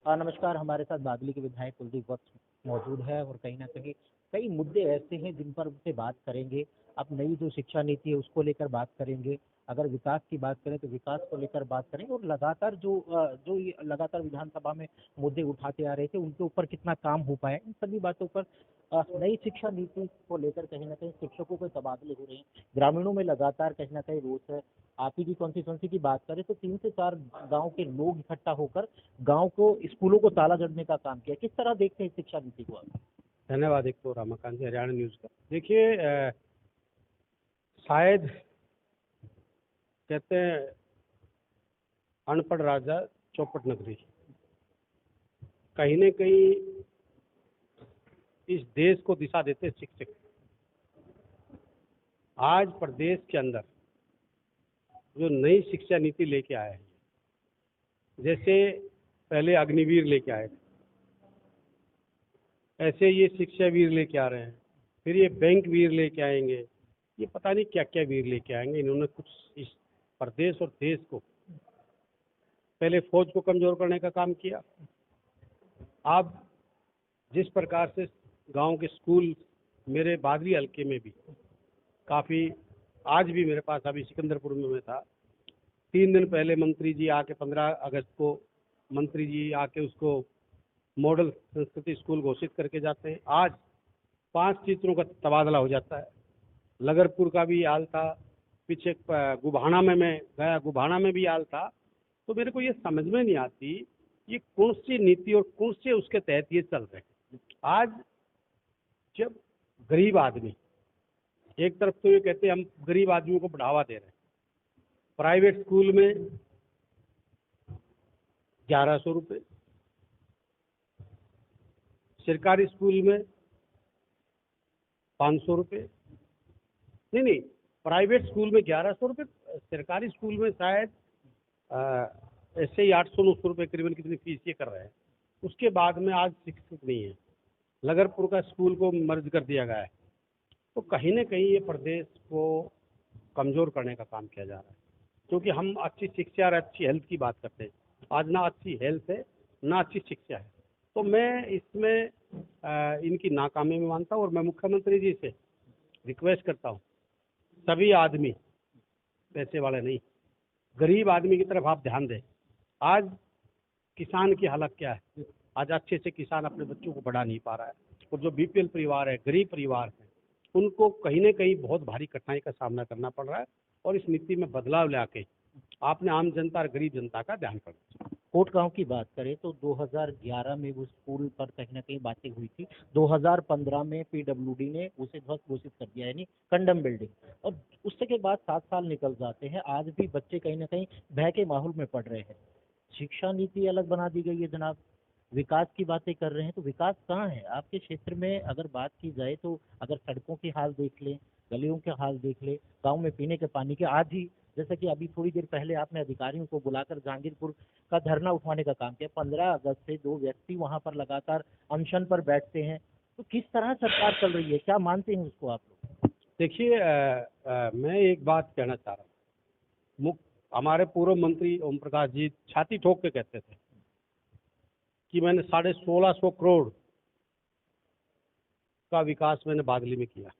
नमस्कार। हमारे साथ बागली के विधायक कुलदीप वत्स मौजूद है और कहीं न कहीं कई मुद्दे ऐसे हैं जिन पर उनसे बात करेंगे। अब नई जो शिक्षा नीति है उसको लेकर बात करेंगे। अगर विकास की बात करें तो विकास को लेकर बात करेंगे और लगातार जो ये लगातार विधानसभा में मुद्दे उठाते आ रहे थे उनके ऊपर कितना काम हो पाया, इन सभी बातों पर नई शिक्षा नीति को लेकर कहीं न कहीं शिक्षकों के तबादले हो रहे हैं। ग्रामीणों में लगातार कहीं न कहीं रोष है। आप ही की कॉन्स्टिट्यूंसी की बात करें तो 3 से 4 गाँव के लोग इकट्ठा होकर गांव को स्कूलों को ताला जड़ने का काम किया। किस तरह देखते हैं इस शिक्षा नीति को आप? धन्यवाद। एक तो रामाकांत जी, हरियाणा न्यूज़ का। देखिए, शायद कहते हैं अनपढ़ राजा चौपट नगरी। कहीं न कहीं इस देश को दिशा देते शिक्षक। आज प्रदेश के अंदर जो नई शिक्षा नीति लेके आए हैं, जैसे पहले अग्निवीर लेके आए थे, ऐसे ये शिक्षा वीर लेके आ रहे हैं। फिर ये बैंक वीर लेके आएंगे। ये पता नहीं क्या क्या वीर लेके आएंगे। इन्होंने कुछ इस प्रदेश और देश को, पहले फौज को कमजोर करने का काम किया। अब जिस प्रकार से गांव के स्कूल, मेरे बागली हल्के में भी काफ़ी, आज भी मेरे पास, अभी सिकंदरपुर में मैं था, 3 दिन पहले मंत्री जी आके 15 अगस्त को मंत्री जी आके उसको मॉडल संस्कृति स्कूल घोषित करके जाते हैं। आज 5 टीचरों का तबादला हो जाता है। लगरपुर का भी हाल था, पीछे गुभाना में मैं गया, गुभाना में भी हाल था। तो मेरे को ये समझ में नहीं आती ये कौन सी नीति और कौन से उसके तहत ये चल रहे हैं। आज जब गरीब आदमी, एक तरफ तो ये कहते हैं हम गरीब आदमियों को बढ़ावा दे रहे हैं, प्राइवेट स्कूल में 1100 रुपये, सरकारी स्कूल में 500 रुपये, नहीं, प्राइवेट स्कूल में 1100 रुपये, सरकारी स्कूल में शायद ऐसे ही 800-900 रुपये करीबन कितनी फीस ये कर रहे हैं। उसके बाद में आज शिक्षक नहीं है। लगरपुर का स्कूल को मर्ज कर दिया गया है। तो कहीं ना कहीं ये प्रदेश को कमज़ोर करने का काम किया जा रहा है, क्योंकि हम अच्छी शिक्षा और अच्छी हेल्थ की बात करते हैं। आज ना अच्छी हेल्थ है, ना अच्छी शिक्षा है। तो मैं इसमें इनकी नाकामी में मानता हूँ और मैं मुख्यमंत्री जी से रिक्वेस्ट करता हूँ, सभी आदमी, पैसे वाले नहीं, गरीब आदमी की तरफ आप ध्यान दें। आज किसान की हालत क्या है? आज अच्छे से किसान अपने बच्चों को पढ़ा नहीं पा रहा है, और जो बीपीएल परिवार है, गरीब परिवार है, उनको कहीं ना कहीं बहुत भारी कठिनाई का सामना करना पड़ रहा है। और इस नीति में बदलाव लाके आपने आम जनता और गरीब जनता का ध्यान रखना। कोटगांव की बात करें तो 2011 में वो स्कूल पर कहीं न कहीं बातें हुई थी। 2015 में पीडब्ल्यूडी ने उसे ध्वस्त घोषित कर दिया, यानी कंडम बिल्डिंग। और उससे के बाद 7 साल निकल जाते हैं, आज भी बच्चे कहीं न कहीं भय के माहौल में पढ़ रहे हैं। शिक्षा नीति अलग बना दी गई है जनाब। विकास की बातें कर रहे हैं तो विकास कहाँ है? आपके क्षेत्र में अगर बात की जाए तो अगर सड़कों की हाल देख लें, गलियों के हाल देख लें, गाँव में पीने के पानी के, आज ही जैसे कि अभी थोड़ी देर पहले आपने अधिकारियों को बुलाकर जहांगीरपुर का धरना उठाने का काम किया। 15 अगस्त से 2 व्यक्ति वहां पर लगातार अनशन पर बैठते हैं। तो किस तरह सरकार चल रही है, क्या मानते हैं उसको आप लोग? देखिए, मैं एक बात कहना चाह रहा हूँ। हमारे पूर्व मंत्री ओम प्रकाश जी छाती ठोक के कहते थे कि मैंने 1650 करोड़ का विकास मैंने बादली में किया।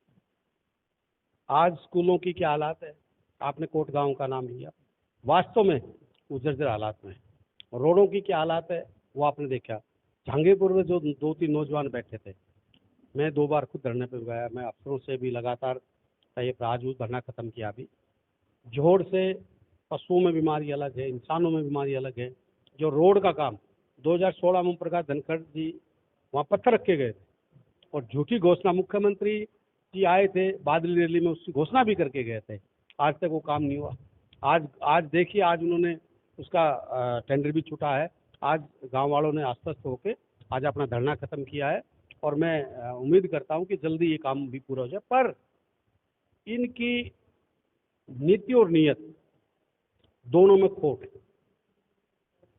आज स्कूलों की क्या हालात है? आपने कोटगांव का नाम लिया, वास्तव में वो जर्जर हालात में है। रोडों की क्या हालात है वो आपने देखा। जहांगीरपुर में जो 2-3 नौजवान बैठे थे, मैं 2 बार खुद धरने पर गया, मैं अफसरों से भी लगातार, ये आज वो धरना खत्म किया। अभी जोड़ से पशुओं में बीमारी अलग है, इंसानों में बीमारी अलग है। जो रोड का काम 2016 में प्रकाश धनखड़ जी वहाँ पत्थर रखे गए थे, और झूठी घोषणा, मुख्यमंत्री जी आए थे बादली रैली में, उसकी घोषणा भी करके गए थे, आज तक वो काम नहीं हुआ। आज देखिए, आज उन्होंने उसका टेंडर भी छूटा है। आज गांव वालों ने आश्वस्त होकर आज अपना धरना खत्म किया है, और मैं उम्मीद करता हूं कि जल्दी ये काम भी पूरा हो जाए। पर इनकी नीति और नीयत दोनों में खोट है।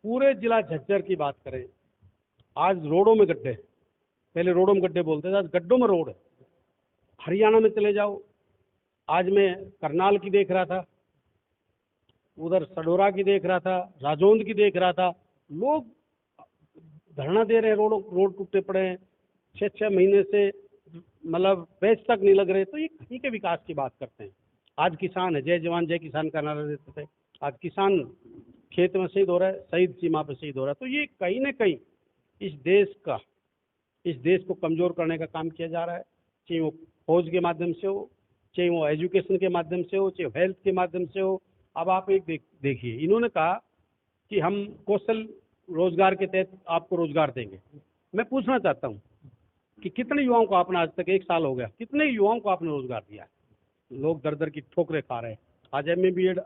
पूरे जिला झज्जर की बात करें, आज रोडों में गड्ढे, पहले रोडों में गड्ढे बोलते थे, आज गड्ढों में रोड है। हरियाणा में चले जाओ, आज मैं करनाल की देख रहा था, उधर सडोरा की देख रहा था, राजौंद की देख रहा था। लोग धरना दे रहे हैं, रोड टूटे पड़े हैं, 6-6 महीने से मतलब पैच तक नहीं लग रहे, तो ये कहीं के विकास की बात करते हैं। आज किसान है, जय जवान जय किसान का नारा देते थे, आज किसान खेत में शहीद हो रहा है, शहीद सीमा पर शहीद हो रहा है। तो ये कहीं ना कहीं इस देश को कमजोर करने का काम किया जा रहा है, चाहे वो फौज के माध्यम से हो, चाहे वो एजुकेशन के माध्यम से हो, चाहे हेल्थ के माध्यम से हो। अब आप एक देखिए, इन्होंने कहा कि हम कौशल रोजगार के तहत आपको रोजगार देंगे। मैं पूछना चाहता हूँ कि कितने युवाओं को आपने, आज तक 1 साल हो गया, कितने युवाओं को आपने रोजगार दिया? लोग दर दर की ठोकरें खा रहे हैं। आज MA BEd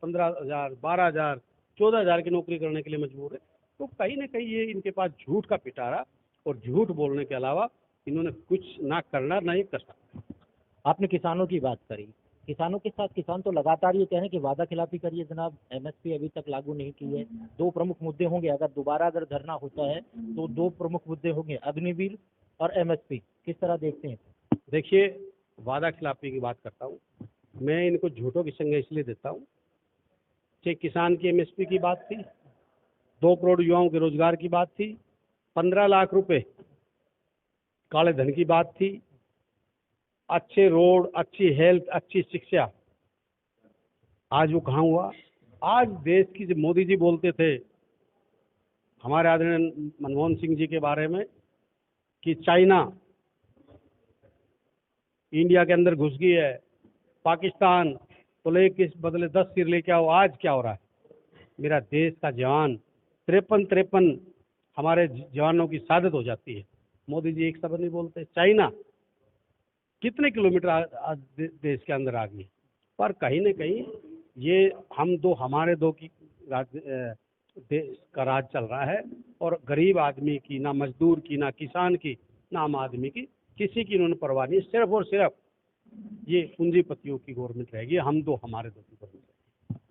15,000, 12,000, 14,000 की नौकरी करने के लिए मजबूर है। तो कहीं ना कहीं ये इनके पास झूठ का पिटारा, और झूठ बोलने के अलावा इन्होंने कुछ ना करना ना ये कर सकता। आपने किसानों की बात करी, किसानों के साथ किसान तो लगातार ये कह रहे हैं कि वादा खिलाफी करिए जनाब, MSP अभी तक लागू नहीं की है। 2 प्रमुख मुद्दे होंगे, अगर दोबारा धरना होता है तो 2 प्रमुख मुद्दे होंगे, अग्निवीर और MSP। किस तरह देखते हैं? देखिए, वादा खिलाफी की बात करता हूँ मैं, इनको झूठों की संज्ञा इसलिए देता हूँ कि किसान की MSP की बात थी, 2 करोड़ युवाओं के रोजगार की बात थी, 15 लाख रुपए काले धन की बात थी, अच्छे रोड, अच्छी हेल्थ, अच्छी शिक्षा। आज वो कहाँ हुआ? आज देश की, जब मोदी जी बोलते थे हमारे आदरणीय मनमोहन सिंह जी के बारे में कि चाइना इंडिया के अंदर घुस गई है, पाकिस्तान तो लेके इस बदले 10 सिर लेके आओ, आज क्या हो रहा है? मेरा देश का जवान 53 हमारे जवानों की शहादत हो जाती है। मोदी जी एक शब्द नहीं बोलते। चाइना कितने किलोमीटर आज देश के अंदर आ गई, पर कहीं ना कहीं ये हमारे दो की देश का राज चल रहा है, और गरीब आदमी की, ना मजदूर की, ना किसान की, ना आम आदमी की, किसी की इन्होंने परवाह नहीं। सिर्फ और सिर्फ ये पूंजीपतियों की गवर्नमेंट रहेगी, हमारे दो की गवर्नमेंट।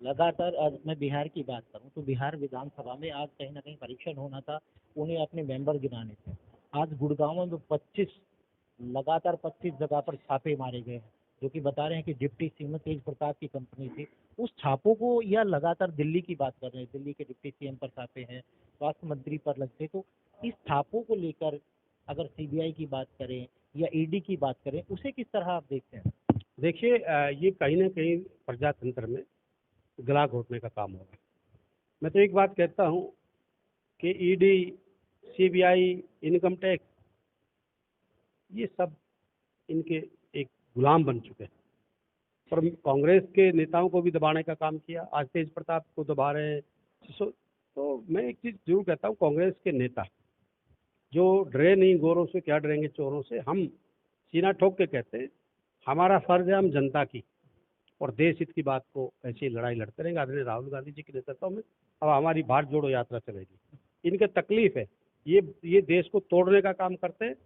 लगातार आज मैं बिहार की बात करूं तो बिहार विधानसभा में आज कहीं ना कहीं परीक्षण होना था, उन्हें अपने मेंबर गिनाने थे। आज गुड़गांव में 25 जगह पर छापे मारे गए हैं, जो कि बता रहे हैं कि डिप्टी सीएम तेज प्रताप की कंपनी थी। उस छापों को, या लगातार दिल्ली की बात कर रहे हैं, दिल्ली के डिप्टी सीएम पर छापे हैं, स्वास्थ्य मंत्री पर लगते, तो इस छापों को लेकर अगर CBI की बात करें या ED की बात करें, उसे किस तरह आप देखते हैं? देखिए, ये कहीं ना कहीं प्रजातंत्र में गला घोटने का काम होगा। मैं तो एक बात कहता हूँ कि ED, CBI, इनकम टैक्स, ये सब इनके एक गुलाम बन चुके हैं, और कांग्रेस के नेताओं को भी दबाने का काम किया। आज तेज प्रताप को दबा रहे हैं। तो मैं एक चीज़ जरूर कहता हूँ, कांग्रेस के नेता जो डरे नहीं गोरों से, क्या डरेंगे चोरों से। हम सीना ठोक के कहते हैं, हमारा फर्ज है हम जनता की और देश हित की बात को ऐसी लड़ाई लड़ते रहेंगे। आदरणीय राहुल गांधी जी के नेतृत्व में अब हमारी भारत जोड़ो यात्रा चलेगी। इनके तकलीफ है, ये देश को तोड़ने का काम करते हैं,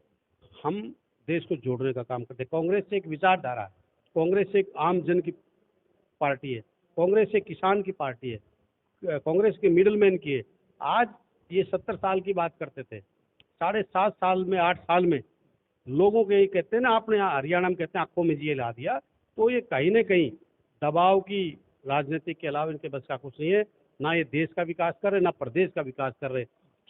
हम देश को जोड़ने का काम करते हैं। कांग्रेस से एक विचारधारा है, कांग्रेस एक आम जन की पार्टी है, कांग्रेस एक किसान की पार्टी है, कांग्रेस के मिडिल मैन की है। आज ये 70 साल की बात करते थे, 7.5 साल में, 8 साल में लोगों के, ये कहते हैं ना, आपने हरियाणा में कहते हैं आंखों में जिए ला दिया। तो ये कहीं ना कहीं दबाव की राजनीति के अलावा इनके बस का कुछ नहीं है। ना ये देश का विकास कर रहे, ना प्रदेश का विकास कर रहे,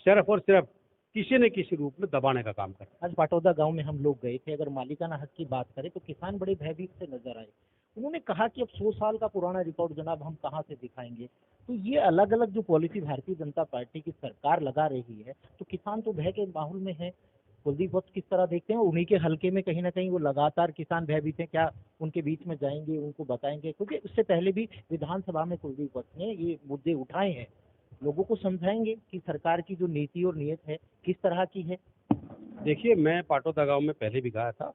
सिर्फ और सिर्फ किसी न किसी रूप में दबाने का काम कर रहे। आज पाटौदा गांव में हम लोग गए थे। अगर मालिकाना हक की बात करें तो किसान बड़े भयभीत से नजर आए। उन्होंने कहा कि अब 100 साल का पुराना रिकॉर्ड जनाब हम कहाँ से दिखाएंगे। तो ये अलग अलग जो पॉलिसी भारतीय जनता पार्टी की सरकार लगा रही है, तो किसान तो भय के माहौल में है। कुलदीप वत्स किस तरह देखते हैं? उन्हीं के हल्के में कहीं ना कहीं वो लगातार किसान भयभीत हैं, क्या उनके बीच में जाएंगे, उनको बताएंगे? क्योंकि उससे पहले भी विधानसभा में कुलदीप वत्स ने ये मुद्दे उठाए हैं, लोगों को समझाएंगे कि सरकार की जो नीति और नीयत है किस तरह की है। देखिए, मैं पाटौदा गांव में पहले भी गया था,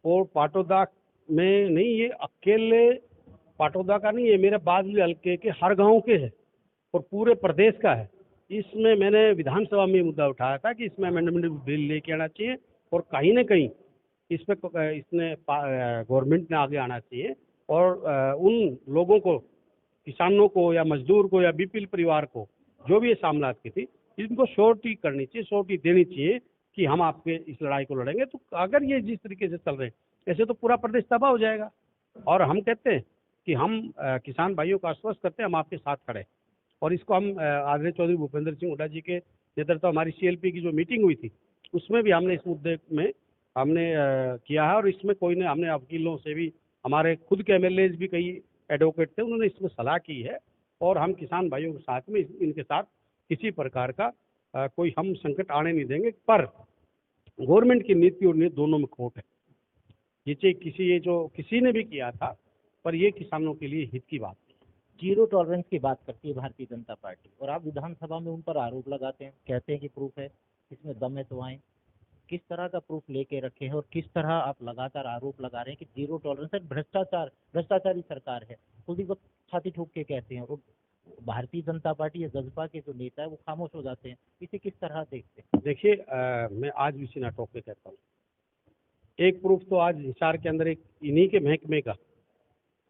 और पाटौदा में नहीं, ये अकेले पाटौदा का नहीं है, मेरे बादली हल्के के हर गांव के है और पूरे प्रदेश का है। इसमें मैंने विधानसभा में मुद्दा उठाया था कि इसमें अमेंडमेंट बिल लेके आना चाहिए, और कहीं ना कहीं इसमें गवर्नमेंट ने आगे आना चाहिए, और उन लोगों को, किसानों को या मजदूर को या बीपीएल परिवार को, जो भी ये सामलात की थी, इनको श्योरिटी करनी चाहिए, श्योरिटी देनी चाहिए कि हम आपके इस लड़ाई को लड़ेंगे। तो अगर ये जिस तरीके से चल रहे हैं ऐसे तो पूरा प्रदेश तबाह हो जाएगा। और हम कहते हैं कि हम किसान भाइयों को आश्वस्त करते हैं, हम आपके साथ खड़े हैं। और इसको हम आदरणीय चौधरी भूपेंद्र सिंह हुड्डा जी के नेतृत्व हमारी CLP की जो मीटिंग हुई थी उसमें भी हमने इस मुद्दे में हमने किया है, और इसमें कोई ने हमने वकीलों से भी, हमारे खुद के MLAs भी कई एडवोकेट थे, उन्होंने इसमें सलाह की है, और हम किसान भाइयों के साथ में इनके साथ किसी प्रकार का कोई हम संकट आने नहीं देंगे। पर गवर्नमेंट की नीति और नीति दोनों में खोट है। ये जो किसी ने भी किया था, पर ये किसानों के लिए हित की बात थी। जीरो टॉलरेंस की बात करती है भारतीय जनता पार्टी, और आप विधानसभा में उन पर आरोप लगाते हैं, कहते हैं कि प्रूफ है, इसमें दम है तो आए। किस तरह का प्रूफ लेके रखे हैं और किस तरह आप लगातार आरोप लगा रहे हैं कि जीरो टॉलरेंस है, भ्रष्टाचारी सरकार है? कुलदीप वक्त छाती ठोक के कहते हैं, और भारतीय जनता पार्टी या जसपा के जो नेता है वो खामोश हो जाते हैं। इसे किस तरह देखते हैं? देखिए, मैं आज भी सीना ठोक के कहता हूँ, एक प्रूफ तो आज हिसार के अंदर एक इन्हीं के महकमे का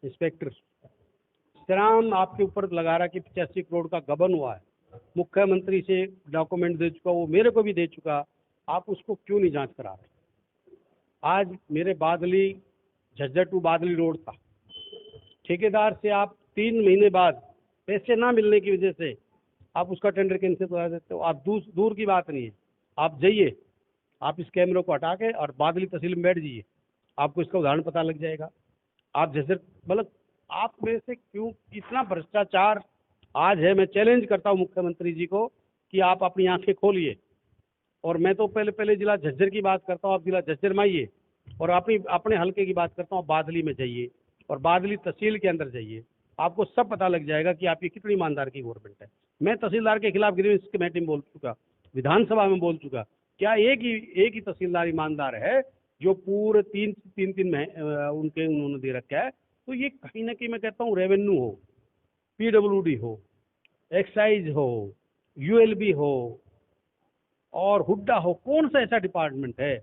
इंस्पेक्टर श्रीराम आपके ऊपर लगा रहा कि 85 करोड़ का गबन हुआ है, मुख्यमंत्री से डॉक्यूमेंट दे चुका, वो मेरे को भी दे चुका, आप उसको क्यों नहीं जांच करा रहे? आज मेरे बादली झज्जर टू बादली रोड था, ठेकेदार से आप 3 महीने बाद पैसे ना मिलने की वजह से आप उसका टेंडर कैंसिल करा देते हो। आप दूर की बात नहीं है, आप जाइए, आप इस कैमरे को हटा के और बादली तहसील में बैठ जाइए, आपको इसका उदाहरण पता लग जाएगा। आप झज्जर, मतलब आप में से क्यों इतना भ्रष्टाचार आज है? मैं चैलेंज करता हूँ मुख्यमंत्री जी को कि आप अपनी आंखें खोलिए, और मैं तो पहले जिला झज्जर की बात करता हूँ, आप जिला झज्जर में आइए, और अपने हल्के की बात करता हूँ, बादली में जाइए और बादली तहसील के अंदर जाइए, आपको सब पता लग जाएगा कि आपकी कितनी ईमानदार की गवर्नमेंट है। मैं तहसीलदार के खिलाफ ग्रीवेंस कमेटी में बोल चुका, विधानसभा में बोल चुका, क्या एक ही तहसीलदार ईमानदार है जो पूरे तीन उन्होंने दे रखा है? तो ये कहीं ना कहीं मैं कहता हूँ रेवेन्यू हो, PWD हो, एक्साइज हो, ULB हो और हुड्डा हो, कौन सा ऐसा डिपार्टमेंट है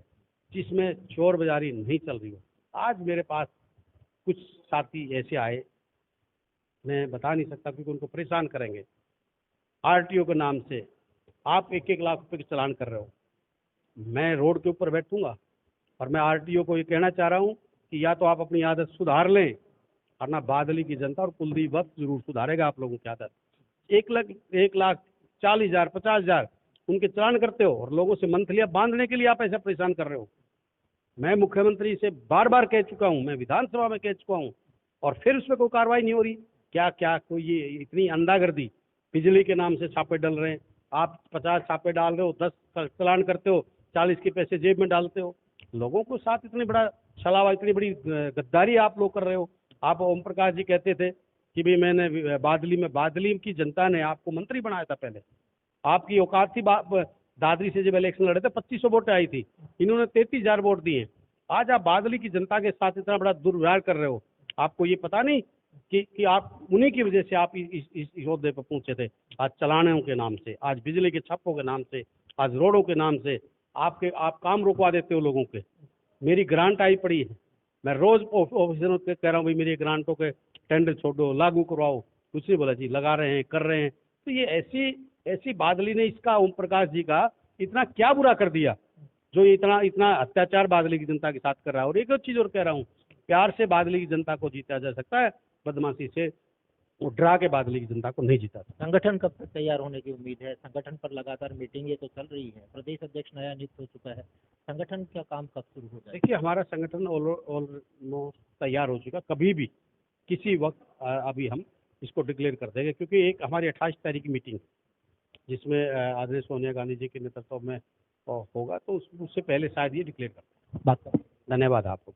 जिसमें चोर बाजारी नहीं चल रही हो? आज मेरे पास कुछ साथी ऐसे आए, मैं बता नहीं सकता क्योंकि उनको परेशान करेंगे, RTO के नाम से आप 1-1 लाख रुपए के चालान कर रहे हो। मैं रोड के ऊपर बैठूंगा और मैं RTO को ये कहना चाह रहा हूँ कि या तो आप अपनी आदत सुधार लें, और ना बादली की जनता और कुलदीप वक्त जरूर सुधारेगा आप लोगों की आदत। 1,40,000 50,000 उनके चालान करते हो और लोगों से मंथलियां बांधने के लिए आप ऐसा परेशान कर रहे हो। मैं मुख्यमंत्री से बार बार कह चुका हूं, मैं विधानसभा में कह चुका हूं, और फिर उसमें कोई कार्रवाई नहीं हो रही। क्या कोई ये इतनी अंधागर्दी? बिजली के नाम से छापे डल रहे हैं, आप 50 छापे डाल रहे हो, 10 चालान करते हो, 40 के पैसे जेब में डालते हो। लोगों को साथ इतनी बड़ा छलावा, इतनी बड़ी गद्दारी आप लोग कर रहे हो। आप ओम प्रकाश जी कहते थे कि भाई मैंने बादली की जनता ने आपको मंत्री बनाया था। पहले आपकी औकात थी, दादरी से जब इलेक्शन लड़े थे 2500 वोटें आई थी, इन्होंने 33,000 वोट दिए। आज आप बादली की जनता के साथ इतना बड़ा दुर्व्यवहार कर रहे हो। आपको ये पता नहीं कि आप उन्हीं की वजह से आप इस ओहदे पर पहुंचे थे। आज चलानों के नाम से, आज बिजली के छप्पों के नाम से, आज रोडों के नाम से आप काम रुकवा देते हो लोगों के। मेरी ग्रांट आई पड़ी है, मैं रोज ऑफिसरों से कह रहा हूँ भाई मेरी ग्रांटों के टेंडर छोड़ो, लागू करवाओ, कुछ नहीं बोला जी, लगा रहे हैं, कर रहे हैं। तो ये ऐसी बादली ने इसका ओम प्रकाश जी का इतना क्या बुरा कर दिया जो ये इतना अत्याचार बादली की जनता के साथ कर रहा है? और एक और चीज और कह रहा हूँ, प्यार से बादली की जनता को जीता जा सकता है, बदमाशी से डरा के बादली की जनता को नहीं जीता। संगठन कब तक तैयार होने की उम्मीद है? संगठन पर लगातार मीटिंगें तो चल रही है, प्रदेश अध्यक्ष नया नियुक्त हो चुका है, संगठन का काम कब शुरू हो जाएगा? देखिए, हमारा संगठन ऑलमोस्ट तैयार हो चुका, कभी भी किसी वक्त अभी हम इसको डिक्लेयर कर देंगे, क्योंकि एक हमारी 28 तारीख की मीटिंग जिसमें आदरणीय सोनिया गांधी जी के नेतृत्व में होगा, तो उससे पहले शायद ये डिक्लेयर कर दें। धन्यवाद आपको।